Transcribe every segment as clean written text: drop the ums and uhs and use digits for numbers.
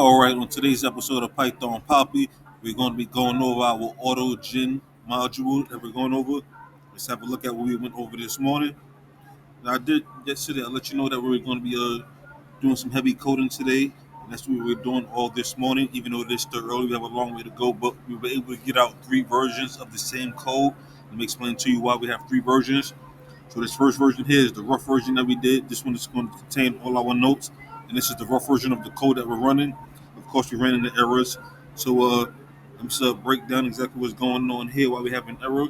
All right, on today's episode of Python Papi, we're going to be going over our auto gen module that we're going over. Let's have a look at what we went over this morning. Now, I did yesterday, I let you know that we were going to be doing some heavy coding today. And that's what we're doing all this morning, even though it is still early, we have a long way to go. But we were able to get out three versions of the same code. Let me explain to you why we have three versions. So this first version here is the rough version that we did. This one is going to contain all our notes, and this is the rough version of the code that we're running. Of course, we ran into errors. So I'm just break down exactly what's going on here. Why we have an error?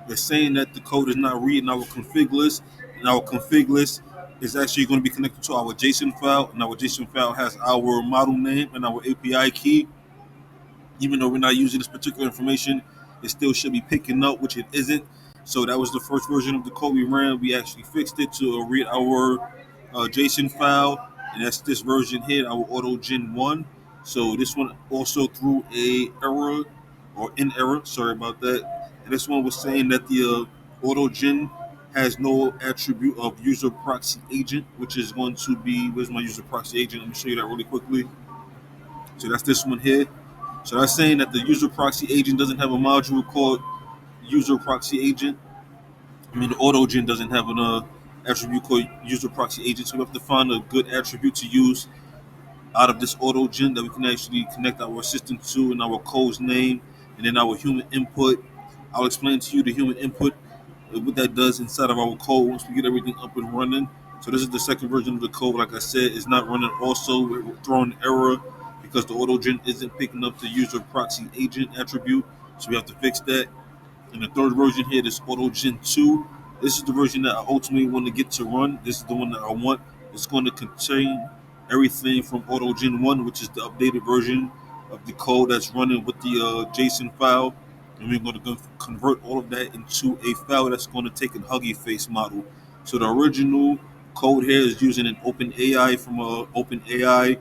They're saying that the code is not reading our config list, and our config list is actually going to be connected to our JSON file, and our JSON file has our model name and our API key. Even though we're not using this particular information, it still should be picking up, which it isn't. So that was the first version of the code we ran. We actually fixed it to read our JSON file, and that's this version here, our auto gen 1. So this one also threw a error or in error. Sorry about that. And this one was saying that the auto gen has no attribute of user proxy agent, which is going to be, where's my user proxy agent? Let me show you that really quickly. So that's this one here. So that's saying that the user proxy agent doesn't have a module called user proxy agent. I mean, the AutoGen doesn't have an attribute called user proxy agent. So we have to find a good attribute to use out of this AutoGen that we can actually connect our assistant to and our code's name and then our human input. I'll explain to you the human input, what that does inside of our code once we get everything up and running. So this is the second version of the code. Like I said, it's not running. Also, we're throwing error because the AutoGen isn't picking up the user proxy agent attribute. So we have to fix that. And the third version here, this AutoGen 2. This is the version that I ultimately want to get to run. This is the one that I want. It's going to contain everything from AutoGen 1, which is the updated version of the code that's running with the JSON file. And we're going to convert all of that into a file that's going to take a Hugging Face model. So the original code here is using an OpenAI from a OpenAI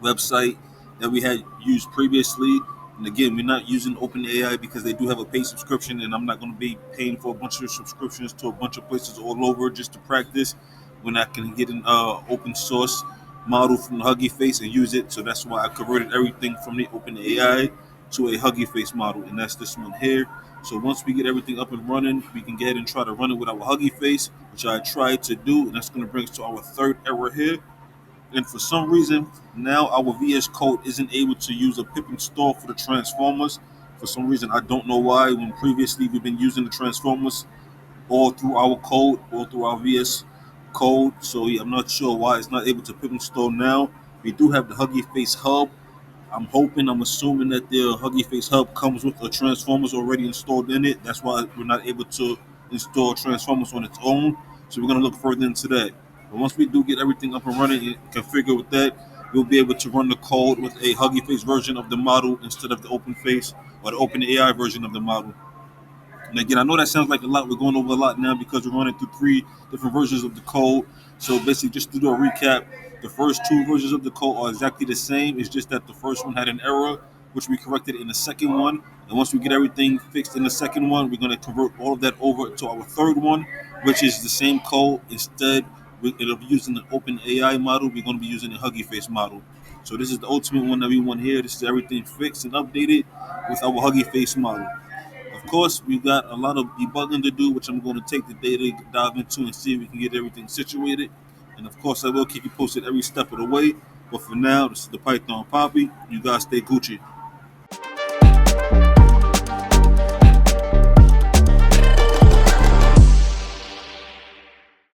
website that we had used previously. And again, we're not using OpenAI because they do have a paid subscription, and I'm not going to be paying for a bunch of subscriptions to a bunch of places all over just to practice when I can get an open source model from the Hugging Face and use it. So that's why I converted everything from the OpenAI to a Hugging Face model, and that's this one here. So once we get everything up and running, we can get ahead and try to run it with our Hugging Face, which I tried to do, and that's going to bring us to our third error here. And for some reason, now our VS Code isn't able to use a pip install for the transformers. For some reason, I don't know why. When previously we've been using the transformers all through our code, all through our VS Code. So yeah, I'm not sure why it's not able to pip install now. We do have the Hugging Face Hub. I'm assuming that the Hugging Face Hub comes with the Transformers already installed in it. That's why we're not able to install Transformers on its own. So we're going to look further into that. But once we do get everything up and running and configure with that, we'll be able to run the code with a Hugging Face version of the model instead of the Open Face or the Open AI version of the model. And again, I know that sounds like a lot. We're going over a lot now because we're running through three different versions of the code. So basically, just to do a recap, the first two versions of the code are exactly the same. It's just that the first one had an error, which we corrected in the second one. And once we get everything fixed in the second one, we're going to convert all of that over to our third one, which is the same code. Instead, instead of using the Open AI model, we're going to be using the Hugging Face model. So this is the ultimate one that we want here. This is everything fixed and updated with our Hugging Face model. Of course, we got a lot of debugging to do, which I'm going to take the day to dive into and see if we can get everything situated. And of course, I will keep you posted every step of the way. But for now, this is the Python Papi. You guys stay Gucci.